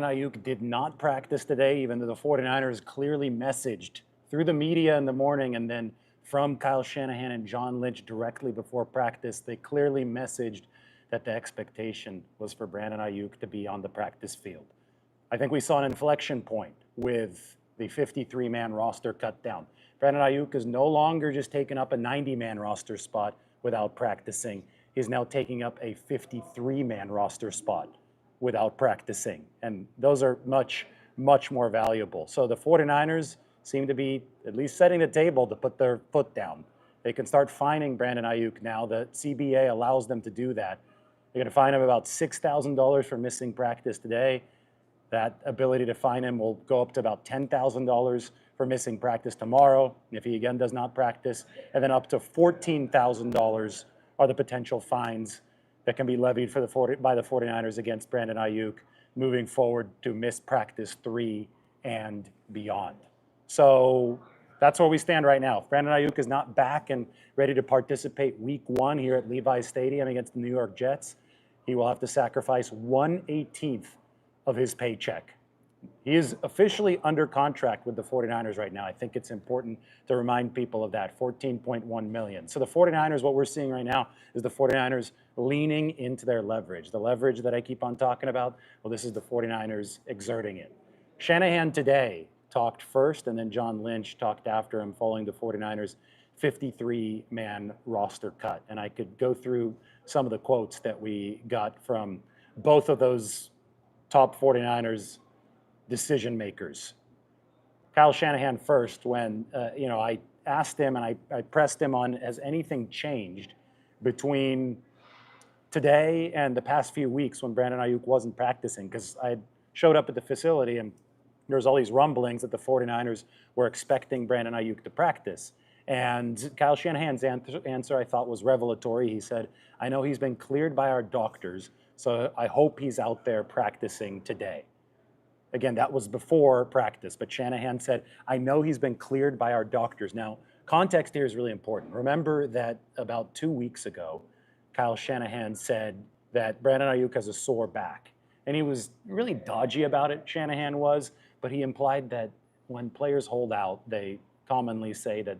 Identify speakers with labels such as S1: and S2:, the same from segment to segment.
S1: Aiyuk did not practice today, even though the 49ers clearly messaged through the media in the morning and then from Kyle Shanahan and John Lynch directly before practice. They clearly messaged that the expectation was for Brandon Aiyuk to be on the practice field. I think we saw an inflection point with the 53-man roster cut down. Brandon Aiyuk is no longer just taking up a 90-man roster spot without practicing. He's now taking up a 53-man roster spot without practicing. And those are much, much more valuable. So the 49ers seem to be at least setting the table to put their foot down. They can start fining Brandon Aiyuk now. The CBA allows them to do that. They're going to fine him about $6,000 for missing practice today. That ability to fine him will go up to about $10,000 for missing practice tomorrow if he again does not practice. And then up to $14,000 are the potential fines that can be levied by the 49ers against Brandon Aiyuk moving forward to miss practice 3 and beyond. So that's where we stand right now. Brandon Aiyuk is not back and ready to participate week 1 here at Levi's Stadium against the New York Jets. He will have to sacrifice 1/18 of his paycheck. He is officially under contract with the 49ers right now. I think it's important to remind people of that, $14.1 million. So the 49ers, what we're seeing right now is the 49ers leaning into their leverage. The leverage that I keep on talking about, well, this is the 49ers exerting it. Shanahan today talked first, and then John Lynch talked after him following the 49ers 53-man roster cut. And I could go through some of the quotes that we got from both of those top 49ers decision makers. Kyle Shanahan first, when I asked him and I pressed him on, has anything changed between today and the past few weeks when Brandon Aiyuk wasn't practicing? Because I showed up at the facility and there was all these rumblings that the 49ers were expecting Brandon Aiyuk to practice. And Kyle Shanahan's answer I thought was revelatory. He said, I know he's been cleared by our doctors, so I hope he's out there practicing today. Again, that was before practice, but Shanahan said, I know he's been cleared by our doctors. Now, context here is really important. Remember that about 2 weeks ago, Kyle Shanahan said that Brandon Aiyuk has a sore back. And he was really dodgy about it, Shanahan was, but he implied that when players hold out, they commonly say that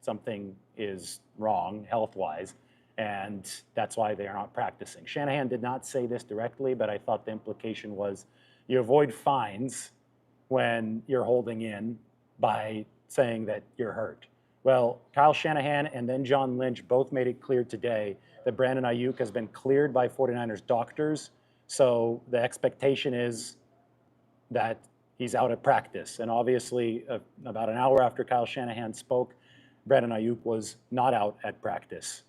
S1: something is wrong health-wise, and that's why they are not practicing. Shanahan did not say this directly, but I thought the implication was you avoid fines when you're holding in by saying that you're hurt. Well, Kyle Shanahan and then John Lynch both made it clear today that Brandon Aiyuk has been cleared by 49ers doctors, so the expectation is that he's out at practice. And obviously, about an hour after Kyle Shanahan spoke, Brandon Aiyuk was not out at practice.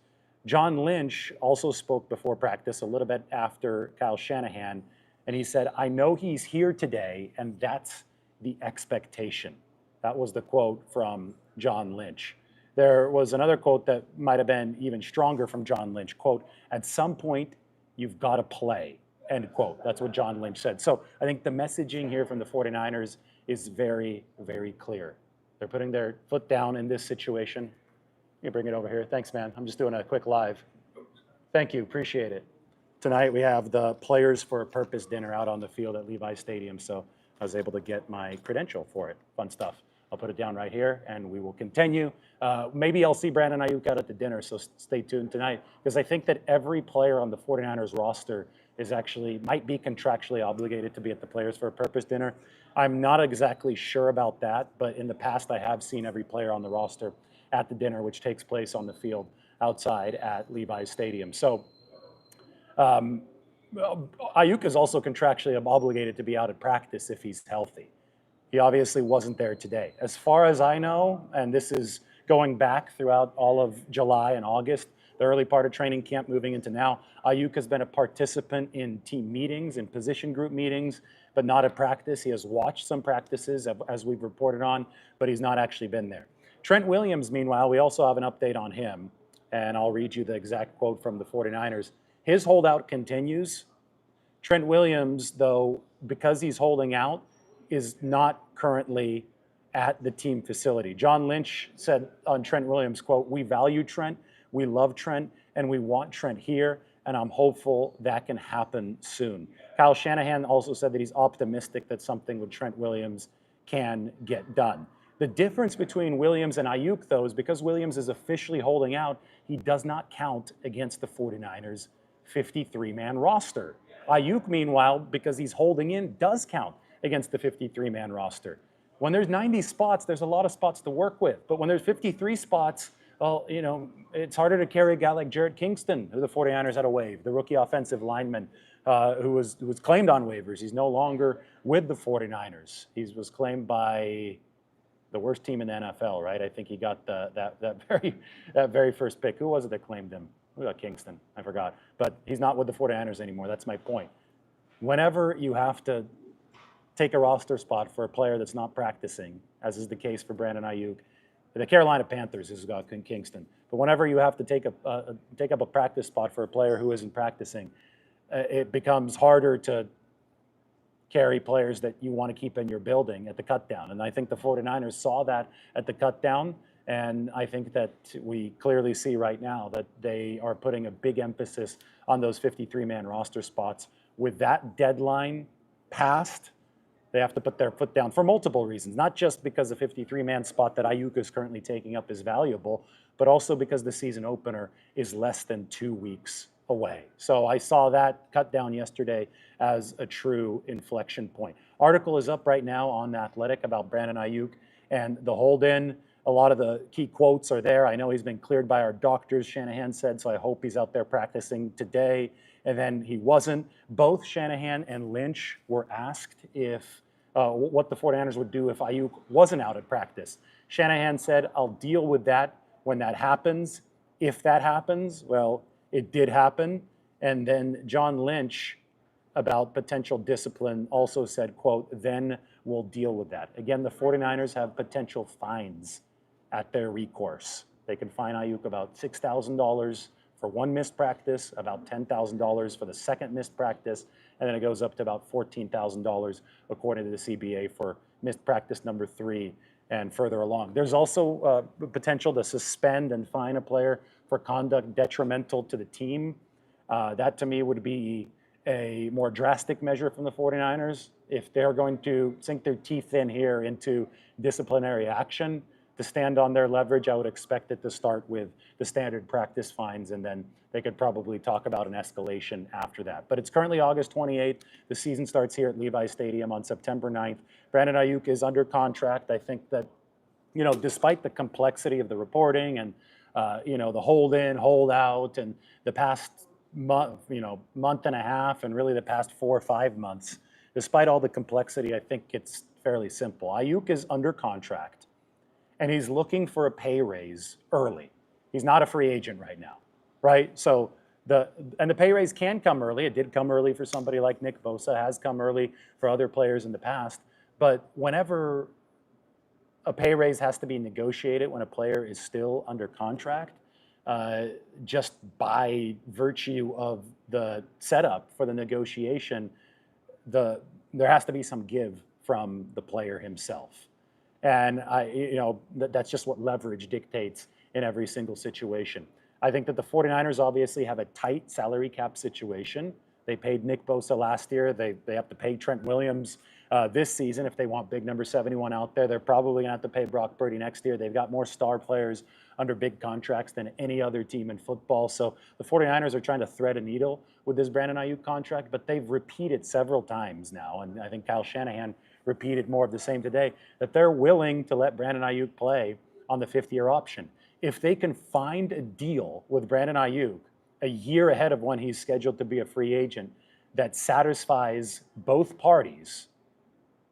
S1: John Lynch also spoke before practice, a little bit after Kyle Shanahan, and he said, I know he's here today, and that's the expectation. That was the quote from John Lynch. There was another quote that might have been even stronger from John Lynch, quote, at some point, you've got to play, end quote. That's what John Lynch said. So I think the messaging here from the 49ers is very, very clear. They're putting their foot down in this situation. You bring it over here. Thanks, man. I'm just doing a quick live. Thank you. Appreciate it. Tonight we have the Players for a Purpose dinner out on the field at Levi's Stadium, so I was able to get my credential for it. Fun stuff. I'll put it down right here, and we will continue. Maybe I'll see Brandon Aiyuk out at the dinner, so stay tuned tonight, because I think that every player on the 49ers roster might be contractually obligated to be at the Players for a Purpose dinner. I'm not exactly sure about that, but in the past I have seen every player on the roster at the dinner, which takes place on the field outside at Levi's Stadium. So Aiyuk is also contractually obligated to be out at practice if he's healthy. He obviously wasn't there today. As far as I know, and this is going back throughout all of July and August, the early part of training camp moving into now, Aiyuk has been a participant in team meetings, in position group meetings, but not at practice. He has watched some practices, as we've reported on, but he's not actually been there. Trent Williams, meanwhile, we also have an update on him, and I'll read you the exact quote from the 49ers. His holdout continues. Trent Williams, though, because he's holding out, is not currently at the team facility. John Lynch said on Trent Williams, quote, we value Trent, we love Trent, and we want Trent here, and I'm hopeful that can happen soon. Kyle Shanahan also said that he's optimistic that something with Trent Williams can get done. The difference between Williams and Aiyuk, though, is because Williams is officially holding out, he does not count against the 49ers' 53-man roster. Aiyuk, meanwhile, because he's holding in, does count against the 53-man roster. When there's 90 spots, there's a lot of spots to work with. But when there's 53 spots, well, it's harder to carry a guy like Jarrett Kingston, who the 49ers had to waive, the rookie offensive lineman who was claimed on waivers. He's no longer with the 49ers. He was claimed by the worst team in the NFL, right? I think he got that very first pick. Who was it that claimed him? Who got Kingston? I forgot. But he's not with the 49ers anymore. That's my point. Whenever you have to take a roster spot for a player that's not practicing, as is the case for Brandon Aiyuk, the Carolina Panthers has got Kingston. But whenever you have to take up a practice spot for a player who isn't practicing, it becomes harder to carry players that you want to keep in your building at the cut down. And I think the 49ers saw that at the cut down. And I think that we clearly see right now that they are putting a big emphasis on those 53-man roster spots. With that deadline passed, they have to put their foot down for multiple reasons, not just because the 53-man spot that Aiyuk is currently taking up is valuable, but also because the season opener is less than 2 weeks away. So I saw that cut down yesterday as a true inflection point. Article is up right now on The Athletic about Brandon Aiyuk and the hold-in. A lot of the key quotes are there. I know he's been cleared by our doctors, Shanahan said, so I hope he's out there practicing today. And then he wasn't. Both Shanahan and Lynch were asked if what the 49ers would do if Aiyuk wasn't out at practice. Shanahan said, I'll deal with that when that happens. If that happens, well, it did happen. And then John Lynch, about potential discipline, also said, quote, then we'll deal with that. Again, the 49ers have potential fines at their recourse. They can fine Aiyuk about $6,000 for one missed practice, about $10,000 for the second missed practice, and then it goes up to about $14,000 according to the CBA for missed practice number 3 and further along. There's also potential to suspend and fine a player for conduct detrimental to the team. That to me would be a more drastic measure from the 49ers. If they're going to sink their teeth in here into disciplinary action to stand on their leverage, I would expect it to start with the standard practice fines, and then they could probably talk about an escalation after that. But it's currently August 28th. The season starts here at Levi Stadium on September 9th. Brandon Aiyuk is under contract. I think that, despite the complexity of the reporting and, the hold in, hold out, and the past month and a half, and really the past 4 or 5 months, despite all the complexity, I think it's fairly simple. Aiyuk is under contract, and he's looking for a pay raise early. He's not a free agent right now, right? So the pay raise can come early. It did come early for somebody like Nick Bosa, has come early for other players in the past. But whenever a pay raise has to be negotiated when a player is still under contract, just by virtue of the setup for the negotiation, there has to be some give from the player himself. And that's just what leverage dictates in every single situation. I think that the 49ers obviously have a tight salary cap situation. They paid Nick Bosa last year. They have to pay Trent Williams this season if they want big number 71 out there. They're probably going to have to pay Brock Purdy next year. They've got more star players under big contracts than any other team in football. So the 49ers are trying to thread a needle with this Brandon Aiyuk contract, but they've repeated several times now, and I think Kyle Shanahan repeated more of the same today, that they're willing to let Brandon Aiyuk play on the 5th-year option. If they can find a deal with Brandon Aiyuk a year ahead of when he's scheduled to be a free agent that satisfies both parties,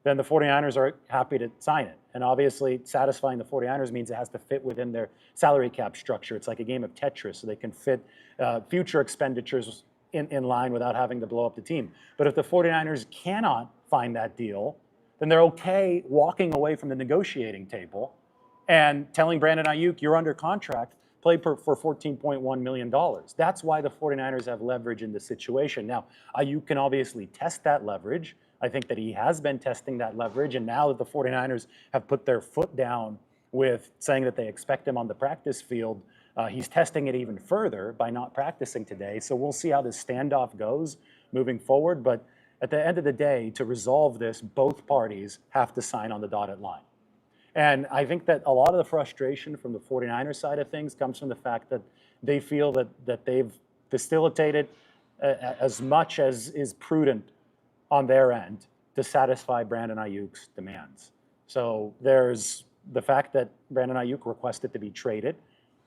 S1: then the 49ers are happy to sign it. And obviously, satisfying the 49ers means it has to fit within their salary cap structure. It's like a game of Tetris, so they can fit future expenditures in line without having to blow up the team. But if the 49ers cannot find that deal, then they're okay walking away from the negotiating table and telling Brandon Aiyuk, you're under contract, play for $14.1 million. That's why the 49ers have leverage in this situation. Now, Aiyuk can obviously test that leverage. I think that he has been testing that leverage, and now that the 49ers have put their foot down with saying that they expect him on the practice field, he's testing it even further by not practicing today. So we'll see how this standoff goes moving forward. But At the end of the day, to resolve this, both parties have to sign on the dotted line. And I think that a lot of the frustration from the 49ers side of things comes from the fact that they feel that they've facilitated as much as is prudent on their end to satisfy Brandon Aiyuk's demands. So there's the fact that Brandon Aiyuk requested to be traded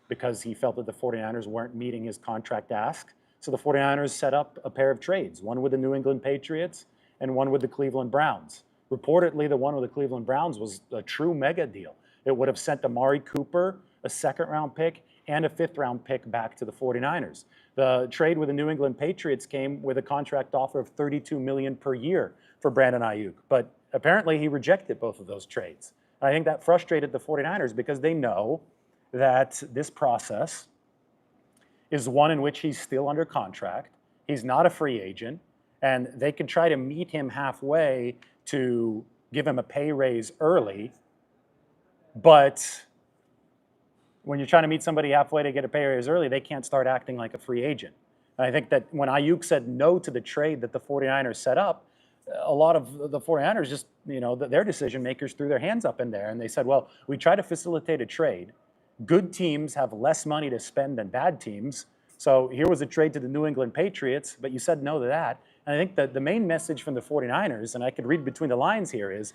S1: because he felt that the 49ers weren't meeting his contract ask. So the 49ers set up a pair of trades, one with the New England Patriots and one with the Cleveland Browns. Reportedly, the one with the Cleveland Browns was a true mega deal. It would have sent Amari Cooper, a second-round pick, and a fifth-round pick back to the 49ers. The trade with the New England Patriots came with a contract offer of $32 million per year for Brandon Aiyuk. But apparently he rejected both of those trades. I think that frustrated the 49ers because they know that this process is one in which he's still under contract. He's not a free agent, and they could try to meet him halfway to give him a pay raise early. But when you're trying to meet somebody halfway to get a pay raise early, they can't start acting like a free agent. And I think that when Aiyuk said no to the trade that the 49ers set up, a lot of the 49ers just, their decision makers threw their hands up in there and they said, well, we try to facilitate a trade. Good teams have less money to spend than bad teams. So here was a trade to the New England Patriots, but you said no to that. And I think that the main message from the 49ers, and I could read between the lines here, is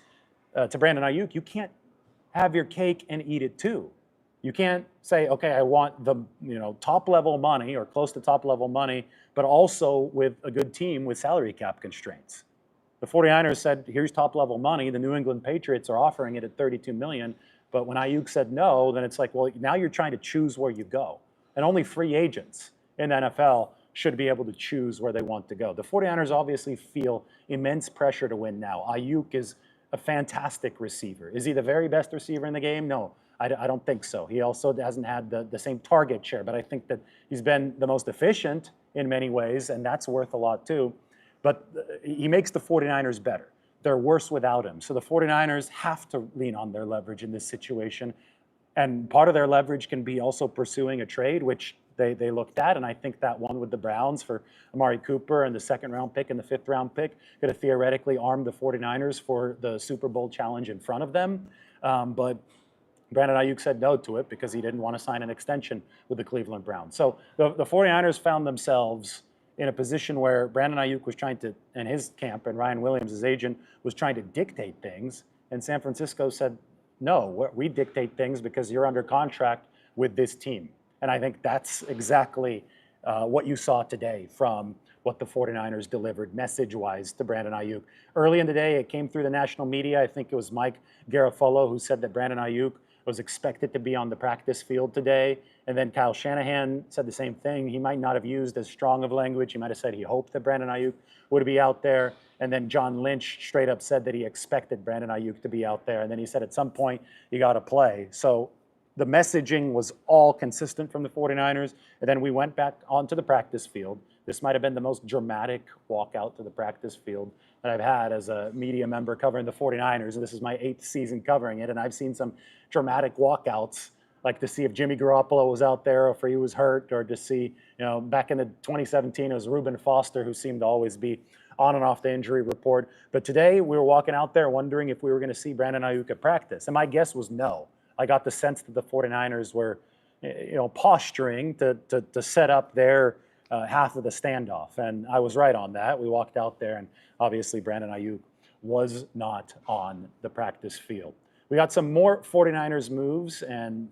S1: to Brandon Aiyuk, you can't have your cake and eat it too. You can't say, okay, I want the top level money or close to top level money, but also with a good team with salary cap constraints. The 49ers said, here's top level money. The New England Patriots are offering it at $32 million. But when Aiyuk said no, then it's like, well, now you're trying to choose where you go. And only free agents in the NFL should be able to choose where they want to go. The 49ers obviously feel immense pressure to win now. Aiyuk is a fantastic receiver. Is he the very best receiver in the game? No, I don't think so. He also hasn't had the same target share, but I think that he's been the most efficient in many ways, and that's worth a lot too. But he makes the 49ers better. They're worse without him. So the 49ers have to lean on their leverage in this situation. And part of their leverage can be also pursuing a trade, which they looked at. And I think that one with the Browns for Amari Cooper and the second-round pick and the fifth-round pick could have theoretically armed the 49ers for the Super Bowl challenge in front of them. But Brandon Aiyuk said no to it because he didn't want to sign an extension with the Cleveland Browns. So the 49ers found themselves in a position where Brandon Aiyuk was trying to, and his camp, and Ryan Williams, his agent, was trying to dictate things. And San Francisco said, no, we dictate things because you're under contract with this team. And I think that's exactly what you saw today from what the 49ers delivered message-wise to Brandon Aiyuk. Early in the day, it came through the national media. I think it was Mike Garafolo who said that Brandon Aiyuk was expected to be on the practice field today. And then Kyle Shanahan said the same thing. He might not have used as strong of language. He might have said he hoped that Brandon Aiyuk would be out there. And then John Lynch straight up said that he expected Brandon Aiyuk to be out there. And then he said at some point, you got to play. So the messaging was all consistent from the 49ers. And then we went back onto the practice field. This might have been the most dramatic walkout to the practice field that I've had as a media member covering the 49ers. And this is my 8th season covering it. And I've seen some dramatic walkouts, like to see if Jimmy Garoppolo was out there or if he was hurt, or to see, back in the 2017, it was Reuben Foster who seemed to always be on and off the injury report. But today we were walking out there wondering if we were going to see Brandon Aiyuk at practice. And my guess was no. I got the sense that the 49ers were, posturing to set up their half of the standoff. And I was right on that. We walked out there and obviously Brandon Aiyuk was not on the practice field. We got some more 49ers moves, and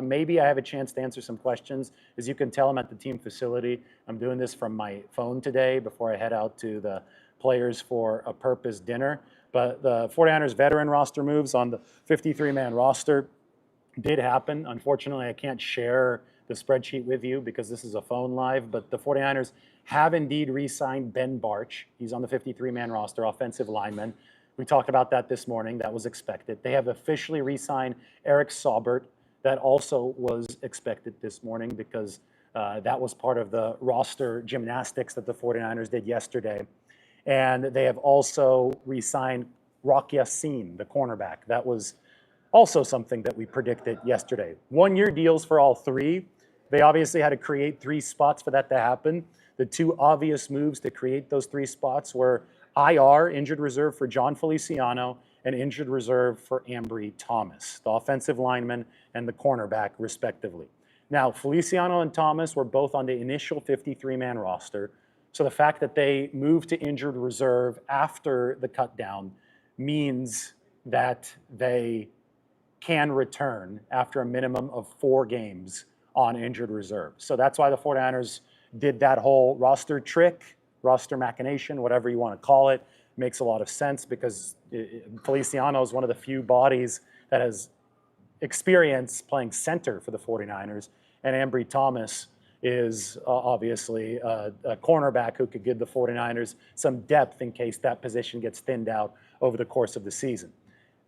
S1: maybe I have a chance to answer some questions. As you can tell, I'm at the team facility. I'm doing this from my phone today before I head out to the Players for a Purpose dinner. But the 49ers veteran roster moves on the 53-man roster did happen. Unfortunately, I can't share the spreadsheet with you because this is a phone live, but the 49ers have indeed re-signed Ben Barch. He's on the 53-man roster, offensive lineman. We talked about that this morning. That was expected. They have officially re-signed Eric Saubert. That also was expected this morning because that was part of the roster gymnastics that the 49ers did yesterday. And they have also re-signed Rock Ya-Sin, the cornerback. That was also something that we predicted yesterday. 1-year deals for all three. They obviously had to create 3 spots for that to happen. The 2 obvious moves to create those 3 spots were IR, injured reserve for John Feliciano, and injured reserve for Ambry Thomas, the offensive lineman and the cornerback, respectively. Now, Feliciano and Thomas were both on the initial 53-man roster, so the fact that they moved to injured reserve after the cut down means that they can return after a minimum of 4 games on injured reserve. So that's why the 49ers did that whole roster trick, roster machination, whatever you want to call it. Makes a lot of sense because Feliciano is one of the few bodies that has experience playing center for the 49ers, and Ambry Thomas is obviously a cornerback who could give the 49ers some depth in case that position gets thinned out over the course of the season.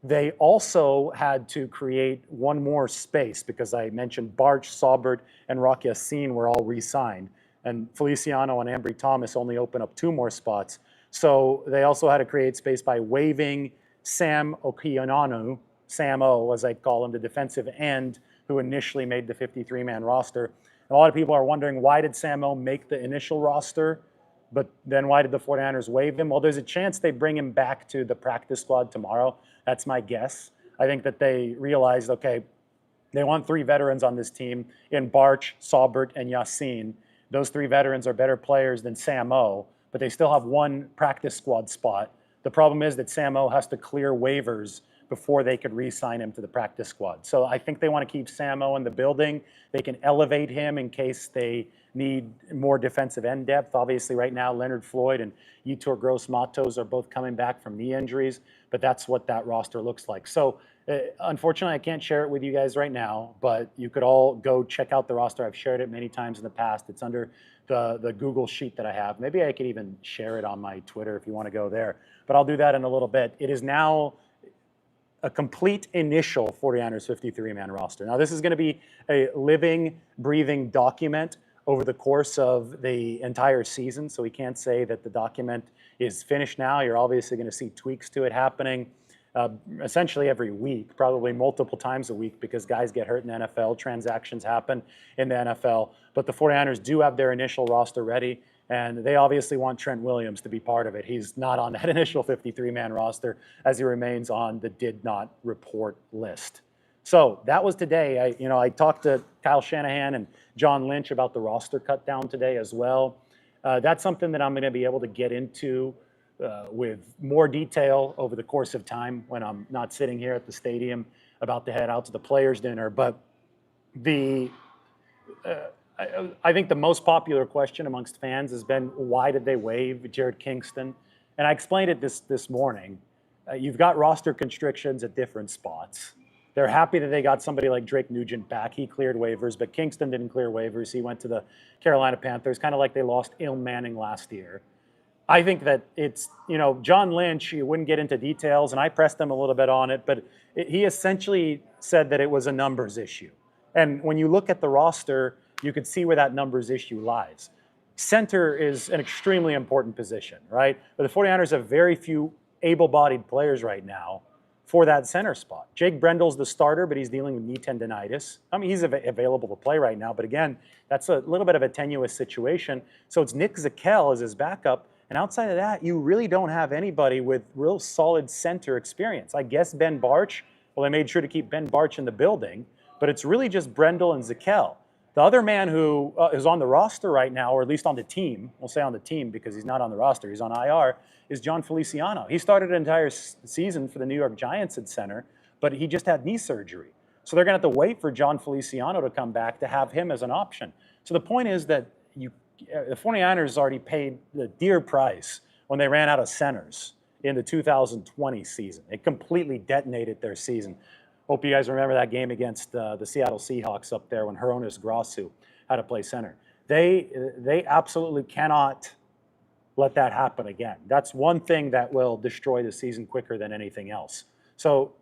S1: They also had to create one more space because I mentioned Barch, Saubert, and Rock Yassin were all re-signed, and Feliciano and Ambry Thomas only open up 2 more spots. So they also had to create space by waiving Sam Okionanu, Sam O, as I call him, the defensive end who initially made the 53-man roster. A lot of people are wondering, why did Sam O make the initial roster, but then why did the 49ers waive him? Well, there's a chance they bring him back to the practice squad tomorrow. That's my guess. I think that they realized, okay, they want 3 veterans on this team in Barch, Saubert, and Yassin. Those 3 veterans are better players than Sam O, but they still have 1 practice squad spot. The problem is that Sam O has to clear waivers before they could re-sign him to the practice squad. So I think they want to keep Sam O in the building. They can elevate him in case they need more defensive end depth. Obviously, right now, Leonard Floyd and Yetur Gross-Matos are both coming back from knee injuries, but that's what that roster looks like. So unfortunately, I can't share it with you guys right now, but you could all go check out the roster. I've shared it many times in the past. It's under the Google sheet that I have. Maybe I could even share it on my Twitter if you want to go there, but I'll do that in a little bit. It is now a complete initial 49ers 53-man roster. Now, this is going to be a living, breathing document over the course of the entire season, so we can't say that the document is finished now. You're obviously going to see tweaks to it happening essentially every week, probably multiple times a week, because guys get hurt in the NFL, transactions happen in the NFL. But the 49ers do have their initial roster ready, and they obviously want Trent Williams to be part of it. He's not on that initial 53-man roster, as he remains on the did not report list. So that was today. I talked to Kyle Shanahan and John Lynch about the roster cut down today as well. That's something that I'm going to be able to get into with more detail over the course of time when I'm not sitting here at the stadium about to head out to the players' dinner. But I think the most popular question amongst fans has been, why did they waive Jared Kingston? And I explained it this morning. You've got roster constrictions at different spots. They're happy that they got somebody like Drake Nugent back. He cleared waivers, but Kingston didn't clear waivers. He went to the Carolina Panthers, kind of like they lost Il Manning last year. I think that it's, John Lynch, he wouldn't get into details, and I pressed him a little bit on it, but he essentially said that it was a numbers issue. And when you look at the roster, you could see where that numbers issue lies. Center is an extremely important position, right? But the 49ers have very few able-bodied players right now for that center spot. Jake Brendel's the starter, but he's dealing with knee tendonitis. I mean, he's available to play right now, but again, that's a little bit of a tenuous situation. So it's Nick Zakelj as his backup, and outside of that, you really don't have anybody with real solid center experience. I guess Ben Barch, well, they made sure to keep Ben Barch in the building, but it's really just Brendel and Zakelj. The other man who is on the roster right now, or at least on the team, we'll say on the team because he's not on the roster, he's on IR, is John Feliciano. He started an entire season for the New York Giants at center, but he just had knee surgery. So they're going to have to wait for John Feliciano to come back to have him as an option. So the point is that the 49ers already paid the dear price when they ran out of centers in the 2020 season. It completely detonated their season. Hope you guys remember that game against the Seattle Seahawks up there when Hronis Grasu had to play center. They absolutely cannot let that happen again. That's one thing that will destroy the season quicker than anything else. So,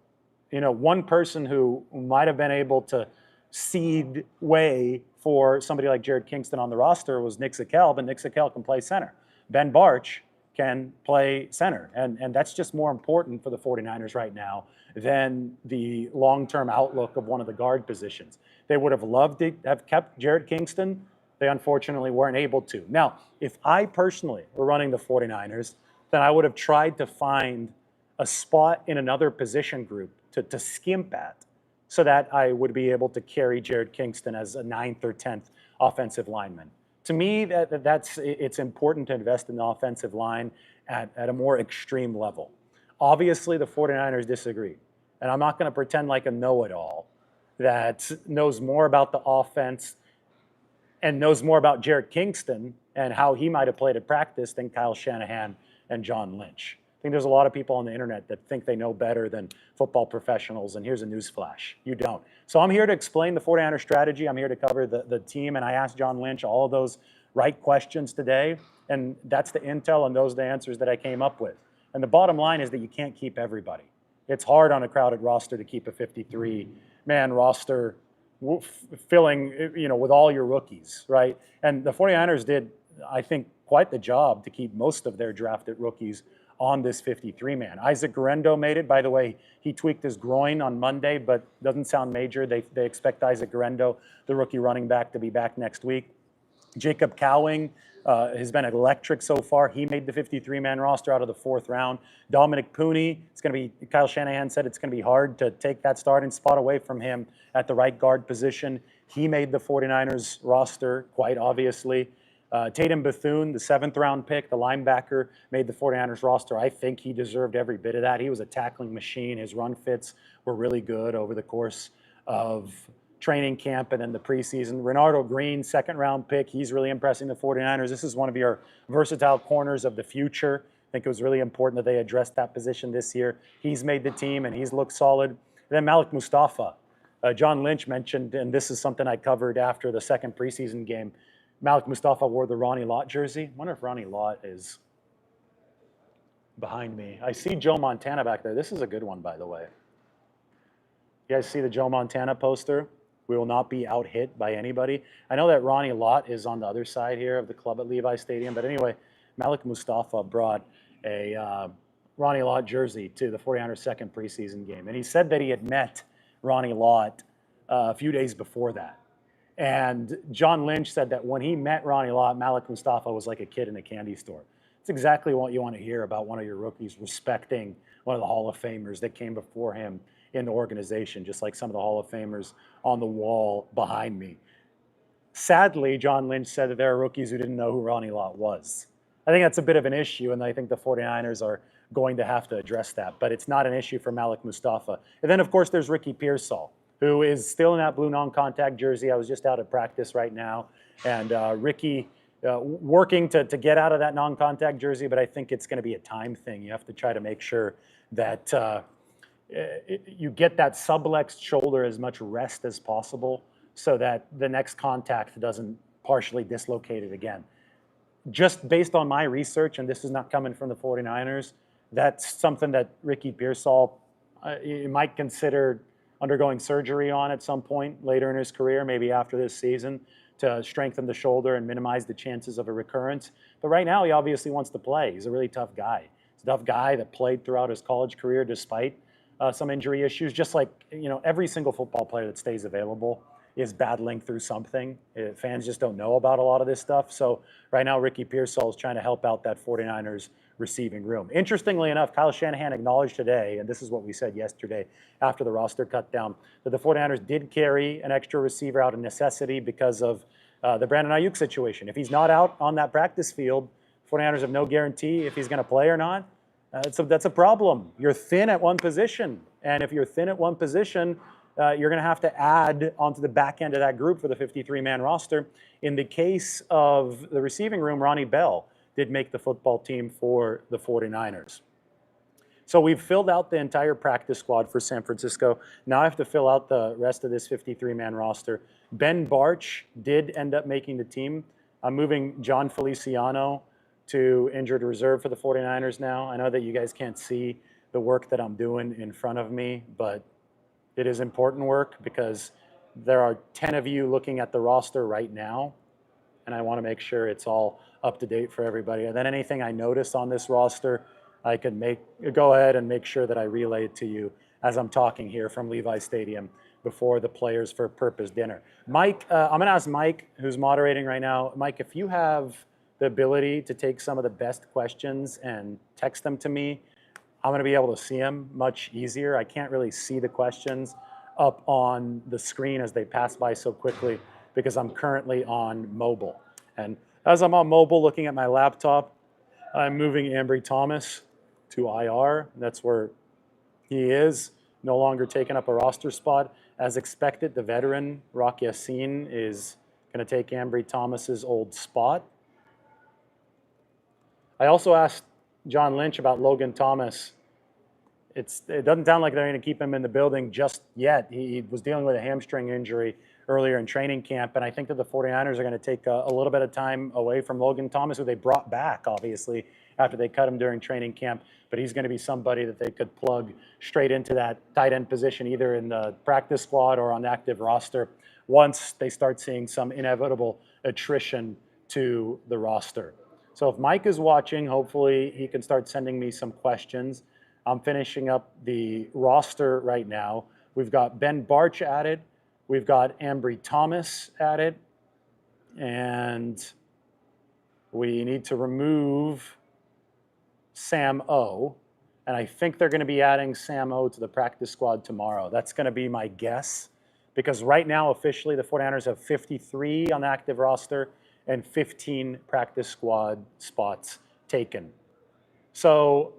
S1: one person who might have been able to seed way for somebody like Jared Kingston on the roster was Nick Zakelj, but Nick Zakelj can play center. Ben Barch can play center, and that's just more important for the 49ers right now than the long-term outlook of one of the guard positions. They would have loved to have kept Jared Kingston. They unfortunately weren't able to. Now, if I personally were running the 49ers, then I would have tried to find a spot in another position group to skimp at so that I would be able to carry Jared Kingston as a 9th or 10th offensive lineman. To me, it's important to invest in the offensive line at a more extreme level. Obviously, the 49ers disagree. And I'm not going to pretend like a know-it-all that knows more about the offense and knows more about Jared Kingston and how he might have played at practice than Kyle Shanahan and John Lynch. I think there's a lot of people on the internet that think they know better than football professionals, and here's a newsflash: you don't. So I'm here to explain the 49ers strategy. I'm here to cover the team, and I asked John Lynch all of those right questions today, and that's the intel and those are the answers that I came up with. And the bottom line is that you can't keep everybody. It's hard on a crowded roster to keep a 53-man roster filling, with all your rookies, right? And the 49ers did, I think, quite the job to keep most of their drafted rookies on this 53-man. Isaac Guerendo made it. By the way, he tweaked his groin on Monday, but doesn't sound major. They expect Isaac Guerendo, the rookie running back, to be back next week. Jacob Cowing has been electric so far. He made the 53-man roster out of the 4th round. Dominic Pooney, Kyle Shanahan said it's going to be hard to take that starting spot away from him at the right guard position. He made the 49ers roster, quite obviously. Tatum Bethune, the 7th round pick, the linebacker, made the 49ers roster. I think he deserved every bit of that. He was a tackling machine. His run fits were really good over the course of training camp and then the preseason. Renardo Green, 2nd round pick. He's really impressing the 49ers. This is one of your versatile corners of the future. I think it was really important that they addressed that position this year. He's made the team and he's looked solid. And then Malik Mustafa. John Lynch mentioned, and this is something I covered after the 2nd preseason game, Malik Mustafa wore the Ronnie Lott jersey. I wonder if Ronnie Lott is behind me. I see Joe Montana back there. This is a good one, by the way. You guys see the Joe Montana poster? We will not be out-hit by anybody. I know that Ronnie Lott is on the other side here of the club at Levi Stadium, but anyway, Malik Mustafa brought a Ronnie Lott jersey to the 49ers' 2nd preseason game. And he said that he had met Ronnie Lott a few days before that. And John Lynch said that when he met Ronnie Lott, Malik Mustafa was like a kid in a candy store. It's exactly what you want to hear about one of your rookies respecting one of the Hall of Famers that came before him in the organization, just like some of the Hall of Famers on the wall behind me. Sadly, John Lynch said that there are rookies who didn't know who Ronnie Lott was. I think that's a bit of an issue, and I think the 49ers are going to have to address that, but it's not an issue for Malik Mustafa. And then, of course, there's Ricky Pearsall, who is still in that blue non-contact jersey. I was just out at practice right now, and Ricky working to get out of that non-contact jersey, but I think it's going to be a time thing. You have to try to make sure that you get that sublexed shoulder as much rest as possible so that the next contact doesn't partially dislocate it again. Just based on my research, and this is not coming from the 49ers, that's something that Ricky Pearsall might consider undergoing surgery on at some point later in his career, maybe after this season, to strengthen the shoulder and minimize the chances of a recurrence. But right now, he obviously wants to play. He's a really tough guy. He's a tough guy that played throughout his college career despite some injury issues, just like every single football player that stays available is battling through something. Fans just don't know about a lot of this stuff. So right now, Ricky Pearsall is trying to help out that 49ers receiving room. Interestingly enough, Kyle Shanahan acknowledged today, and this is what we said yesterday after the roster cut down, that the 49ers did carry an extra receiver out of necessity because of the Brandon Aiyuk situation. If he's not out on that practice field, 49ers have no guarantee if he's going to play or not. That's a problem. You're thin at one position. And if you're thin at one position, you're going to have to add onto the back end of that group for the 53-man roster. In the case of the receiving room, Ronnie Bell did make the football team for the 49ers. So we've filled out the entire practice squad for San Francisco. Now I have to fill out the rest of this 53-man roster. Ben Barch did end up making the team. I'm moving John Feliciano to injured reserve for the 49ers now. I know that you guys can't see the work that I'm doing in front of me, but it is important work because there are 10 of you looking at the roster right now, and I want to make sure it's all up to date for everybody. And then anything I notice on this roster, I can go ahead and make sure that I relay it to you as I'm talking here from Levi Stadium before the Players for Purpose dinner. Mike, I'm going to ask Mike, who's moderating right now. Mike, if you have the ability to take some of the best questions and text them to me, I'm going to be able to see them much easier. I can't really see the questions up on the screen as they pass by so quickly because I'm currently on mobile. And as I'm on mobile looking at my laptop, I'm moving Ambry Thomas to IR. That's where he is, no longer taking up a roster spot. As expected, the veteran, Rock Yassin, is going to take Ambry Thomas's old spot. I also asked John Lynch about Logan Thomas. It doesn't sound like they're going to keep him in the building just yet. He was dealing with a hamstring injury earlier in training camp, and I think that the 49ers are going to take a little bit of time away from Logan Thomas, who they brought back, obviously, after they cut him during training camp. But he's going to be somebody that they could plug straight into that tight end position, either in the practice squad or on the active roster, once they start seeing some inevitable attrition to the roster. So if Mike is watching, hopefully he can start sending me some questions. I'm finishing up the roster right now. We've got Ben Barch added. We've got Ambry Thomas added. And we need to remove Sam O. And I think they're going to be adding Sam O to the practice squad tomorrow. That's going to be my guess. Because right now, officially, the 49ers have 53 on the active roster and 15 practice squad spots taken. So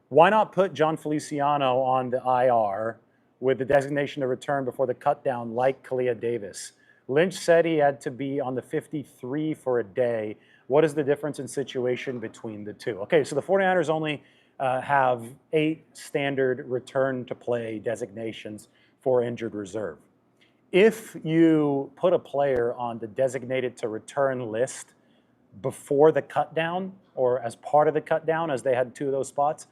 S1: why not put John Feliciano on the IR with the designation to return before the cut down like Kalia Davis? Lynch said he had to be on the 53 for a day. What is the difference in situation between the two? Okay, so the 49ers only have 8 standard return to play designations for injured reserve. If you put a player on the designated to return list before the cut down or as part of the cut down, as they had 2 of those spots,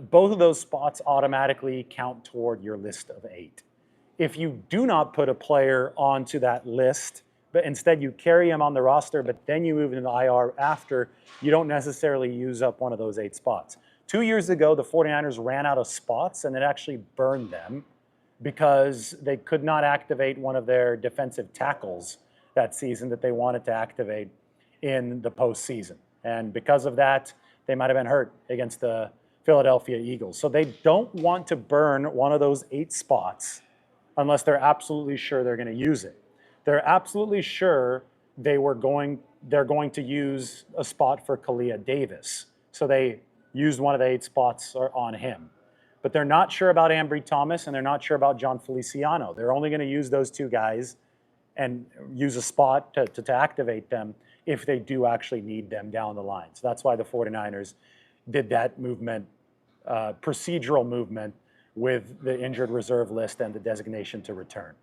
S1: both of those spots automatically count toward your list of 8. If you do not put a player onto that list, but instead you carry him on the roster, but then you move into the IR after, you don't necessarily use up one of those 8 spots. 2 years ago, the 49ers ran out of spots and it actually burned them because they could not activate one of their defensive tackles that season that they wanted to activate in the postseason. And because of that, they might have been hurt against the Philadelphia Eagles. So they don't want to burn one of those 8 spots unless they're absolutely sure they're going to use it. They're absolutely sure they're going to use a spot for Kalia Davis. So they used one of the 8 spots on him. But they're not sure about Ambry Thomas and they're not sure about John Feliciano. They're only going to use those 2 guys and use a spot to activate them if they do actually need them down the line. So that's why the 49ers did that movement, procedural movement with the injured reserve list and the designation to return.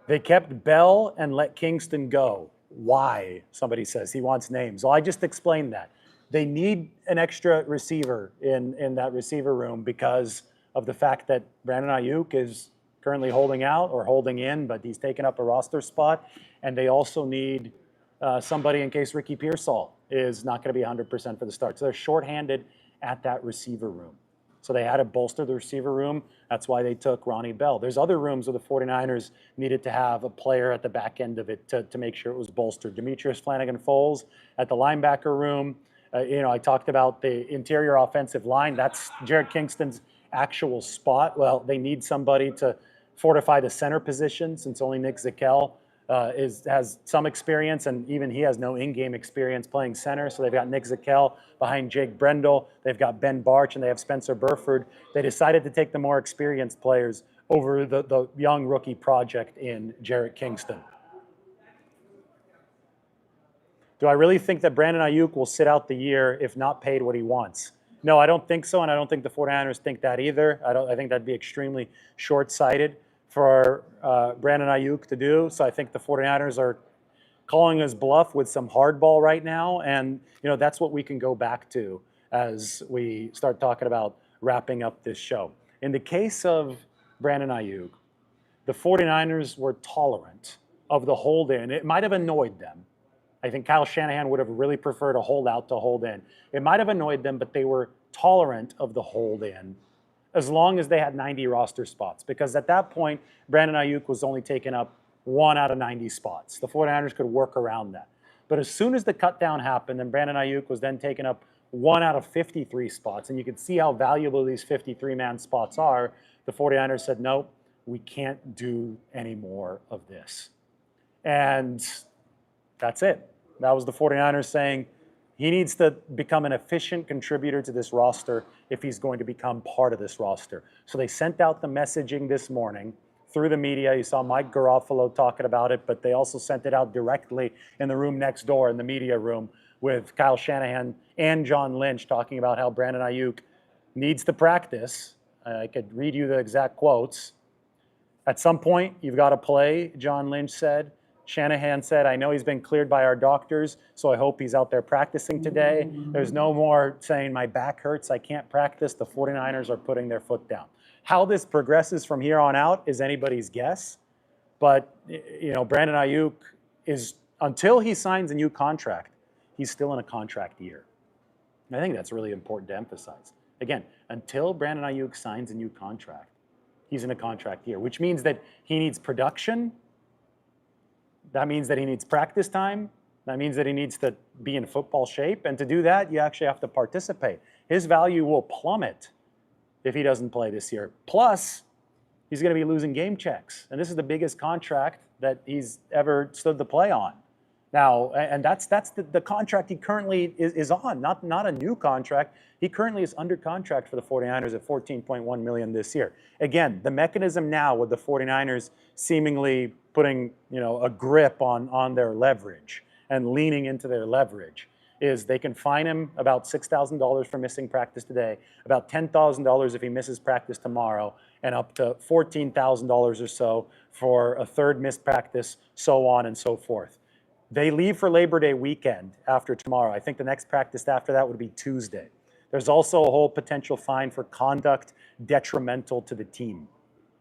S1: They kept Bell and let Kingston go. Why? Somebody says he wants names. Well, I just explained that. They need an extra receiver in that receiver room because of the fact that Brandon Aiyuk is currently holding out or holding in, but he's taken up a roster spot. And they also need somebody in case Ricky Pearsall is not going to be 100% for the start. So they're shorthanded at that receiver room. So they had to bolster the receiver room. That's why they took Ronnie Bell. There's other rooms where the 49ers needed to have a player at the back end of it to make sure it was bolstered. Demetrius Flanagan-Foles at the linebacker room. I talked about the interior offensive line. That's Jared Kingston's actual spot. Well, they need somebody to fortify the center position since only Nick Zakelj has some experience, and even he has no in-game experience playing center. So they've got Nick Zakelj behind Jake Brendel. They've got Ben Barch, and they have Spencer Burford. They decided to take the more experienced players over the young rookie project in Jarrett Kingston. Do I really think that Brandon Aiyuk will sit out the year if not paid what he wants? No, I don't think so, and I don't think the 49ers think that either. I think that'd be extremely short-sighted for Brandon Aiyuk to do. So I think the 49ers are calling his bluff with some hardball right now, and that's what we can go back to as we start talking about wrapping up this show. In the case of Brandon Aiyuk, the 49ers were tolerant of the hold-in. It might have annoyed them. I think Kyle Shanahan would have really preferred a holdout to hold in. It might have annoyed them, but they were tolerant of the hold in as long as they had 90 roster spots. Because at that point, Brandon Aiyuk was only taking up 1 out of 90 spots. The 49ers could work around that. But as soon as the cut down happened, and Brandon Aiyuk was then taken up 1 out of 53 spots, and you could see how valuable these 53-man spots are, the 49ers said, nope, we can't do any more of this. And that's it. That was the 49ers saying he needs to become an efficient contributor to this roster if he's going to become part of this roster. So they sent out the messaging this morning through the media. You saw Mike Garofalo talking about it, but they also sent it out directly in the room next door, in the media room, with Kyle Shanahan and John Lynch talking about how Brandon Aiyuk needs to practice. I could read you the exact quotes. At some point, you've got to play, John Lynch said. Shanahan said, I know he's been cleared by our doctors, so I hope he's out there practicing today. There's no more saying my back hurts, I can't practice. The 49ers are putting their foot down. How this progresses from here on out is anybody's guess. But, Brandon Aiyuk is, until he signs a new contract, he's still in a contract year. And I think that's really important to emphasize. Again, until Brandon Aiyuk signs a new contract, he's in a contract year, which means that he needs production. That means that he needs practice time. That means that he needs to be in football shape. And to do that, you actually have to participate. His value will plummet if he doesn't play this year. Plus, he's going to be losing game checks. And this is the biggest contract that he's ever stood to play on. Now, and that's the contract he currently is on, not a new contract. He currently is under contract for the 49ers at $14.1 million this year. Again, the mechanism now with the 49ers seemingly putting a grip on their leverage and leaning into their leverage is they can fine him about $6,000 for missing practice today, about $10,000 if he misses practice tomorrow, and up to $14,000 or so for a third missed practice, so on and so forth. They leave for Labor Day weekend after tomorrow. I think the next practice after that would be Tuesday. There's also a whole potential fine for conduct detrimental to the team.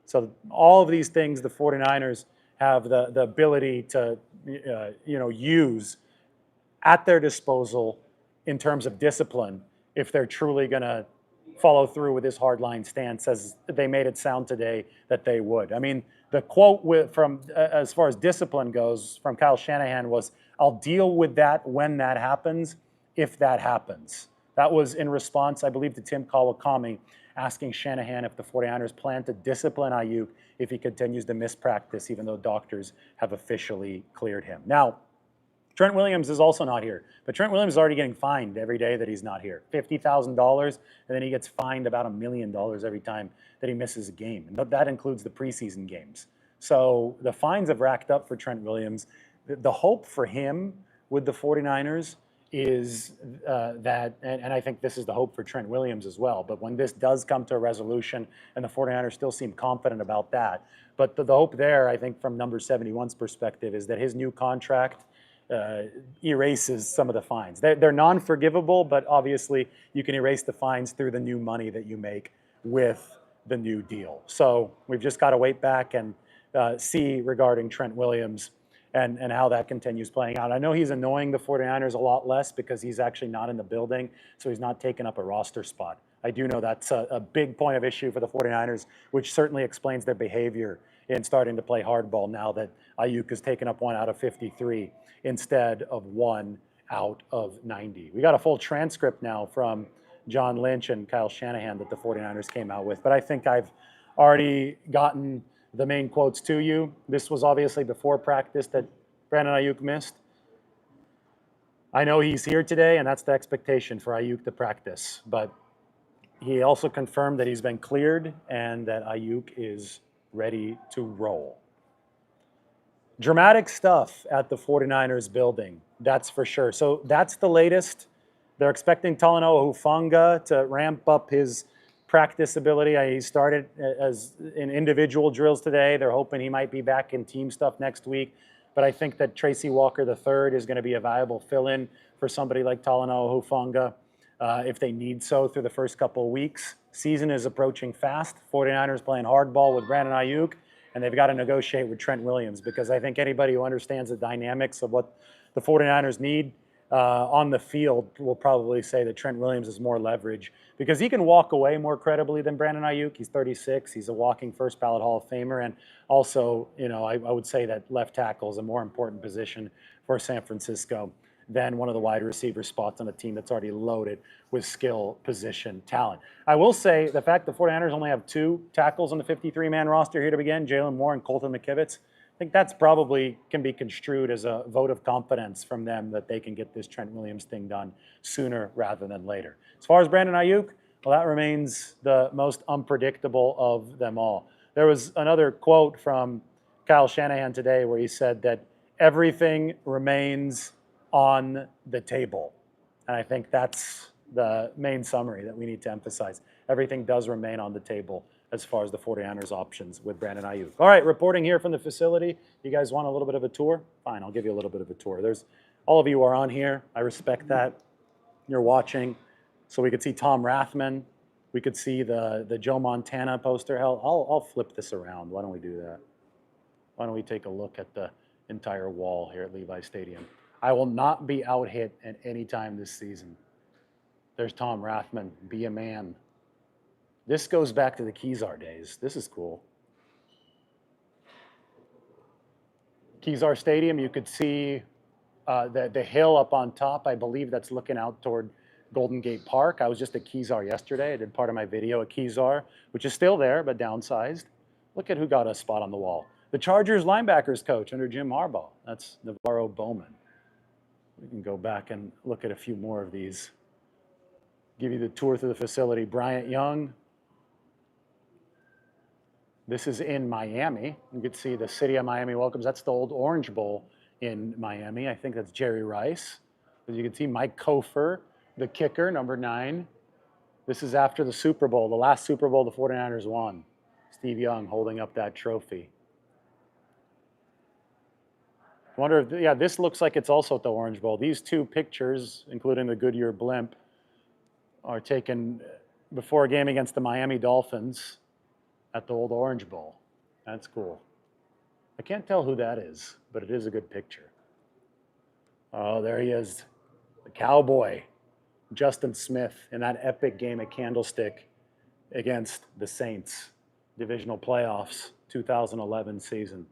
S1: So all of these things the 49ers have the ability to use at their disposal in terms of discipline if they're truly going to follow through with this hardline stance, as they made it sound today that they would. I mean, the quote from as far as discipline goes from Kyle Shanahan was, I'll deal with that when that happens, if that happens. That was in response, I believe, to Tim Kawakami asking Shanahan if the 49ers plan to discipline Aiyuk if he continues to miss practice, even though doctors have officially cleared him. Now, Trent Williams is also not here, but Trent Williams is already getting fined every day that he's not here. $50,000, and then he gets fined about $1 million every time that he misses a game. And that includes the preseason games. So the fines have racked up for Trent Williams. The hope for him with the 49ers is that, and I think this is the hope for Trent Williams as well, but when this does come to a resolution, and the 49ers still seem confident about that, but the hope there, I think from number 71's perspective, is that his new contract erases some of the fines. They're non-forgivable, but obviously you can erase the fines through the new money that you make with the new deal. So we've just got to wait back and see regarding Trent Williams and how that continues playing out. I know he's annoying the 49ers a lot less because he's actually not in the building, so he's not taking up a roster spot. I do know that's a big point of issue for the 49ers, which certainly explains their behavior in starting to play hardball now that Aiyuk has taken up 1 out of 53 instead of 1 out of 90. We got a full transcript now from John Lynch and Kyle Shanahan that the 49ers came out with, but I think I've already gotten the main quotes to you. This was obviously before practice that Brandon Aiyuk missed. I know he's here today, and that's the expectation for Aiyuk to practice, but he also confirmed that he's been cleared and that Aiyuk is ready to roll. Dramatic stuff at the 49ers building, that's for sure. So that's the latest. They're expecting Talanoa Hufanga to ramp up his practice ability. He started as in individual drills today. They're hoping he might be back in team stuff next week. But I think that Tracy Walker III is going to be a viable fill-in for somebody like Talanoa Hufanga if they need so through the first couple of weeks. Season is approaching fast. 49ers playing hardball with Brandon Aiyuk, and they've got to negotiate with Trent Williams because I think anybody who understands the dynamics of what the 49ers need, on the field will probably say that Trent Williams is more leverage because he can walk away more credibly than Brandon Aiyuk. He's 36. He's a walking first ballot Hall of Famer. And also, I would say that left tackle is a more important position for San Francisco than one of the wide receiver spots on a team that's already loaded with skill position talent. I will say the fact the 49ers only have 2 tackles on the 53-man roster here to begin, Jalen Moore and Colton McKivitz, I think that's probably can be construed as a vote of confidence from them that they can get this Trent Williams thing done sooner rather than later. As far as Brandon Aiyuk, well, that remains the most unpredictable of them all. There was another quote from Kyle Shanahan today where he said that everything remains on the table. And I think that's the main summary that we need to emphasize. Everything does remain on the table as far as the 49ers options with Brandon Aiyuk. All right, reporting here from the facility. You guys want a little bit of a tour? Fine, I'll give you a little bit of a tour. All of you are on here. I respect that. You're watching. So we could see Tom Rathman. We could see the Joe Montana poster. Hell, I'll flip this around. Why don't we do that? Why don't we take a look at the entire wall here at Levi Stadium? I will not be out hit at any time this season. There's Tom Rathman. Be a man. This goes back to the Kezar days. This is cool. Kezar Stadium, you could see the hill up on top. I believe that's looking out toward Golden Gate Park. I was just at Kezar yesterday. I did part of my video at Kezar, which is still there, but downsized. Look at who got a spot on the wall. The Chargers linebackers coach under Jim Harbaugh. That's Navarro Bowman. We can go back and look at a few more of these. Give you the tour through the facility. Bryant Young. This is in Miami. You can see the city of Miami welcomes. That's the old Orange Bowl in Miami. I think that's Jerry Rice. As you can see, Mike Kofer, the kicker, number 9. This is after the Super Bowl, the last Super Bowl the 49ers won. Steve Young holding up that trophy. I wonder if, yeah, this looks like it's also at the Orange Bowl. These 2 pictures, including the Goodyear blimp, are taken before a game against the Miami Dolphins at the old Orange Bowl. That's cool. I can't tell who that is, but it is a good picture. Oh, there he is, the Cowboy, Justin Smith, in that epic game at Candlestick against the Saints, divisional playoffs, 2011 season.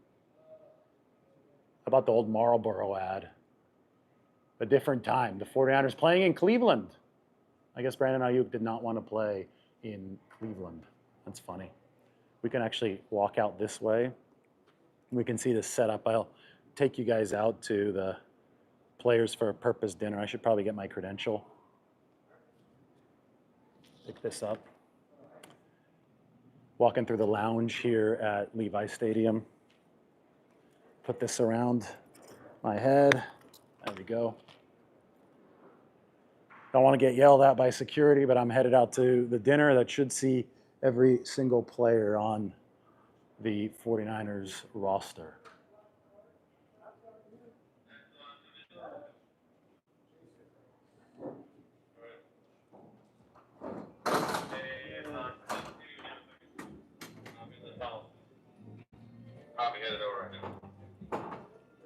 S1: How about the old Marlboro ad? A different time. The 49ers playing in Cleveland. I guess Brandon Aiyuk did not want to play in Cleveland. That's funny. We can actually walk out this way. We can see the setup. I'll take you guys out to the Players for a Purpose dinner. I should probably get my credential. Pick this up. Walking through the lounge here at Levi Stadium. Put this around my head. There we go. Don't want to get yelled at by security, but I'm headed out to the dinner that should see every single player on the 49ers roster.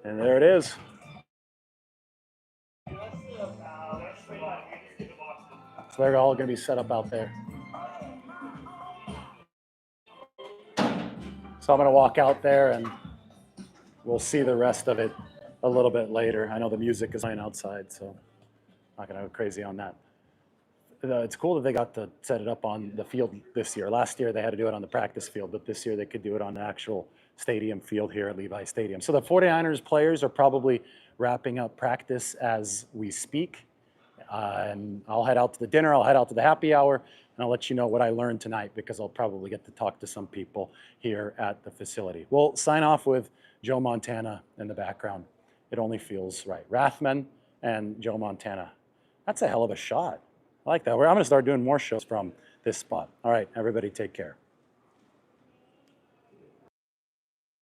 S1: And there it is. So they're all going to be set up out there. So I'm going to walk out there and we'll see the rest of it a little bit later. I know the music is playing outside, so I'm not going to go crazy on that. It's cool that they got to set it up on the field this year. Last year they had to do it on the practice field, but this year they could do it on the actual stadium field here at Levi Stadium. So the 49ers players are probably wrapping up practice as we speak. And I'll head out to the dinner, I'll head out to the happy hour, and I'll let you know what I learned tonight because I'll probably get to talk to some people here at the facility. We'll sign off with Joe Montana in the background. It only feels right. Rathman and Joe Montana. That's a hell of a shot. I like that. I'm going to start doing more shows from this spot. All right, everybody take care.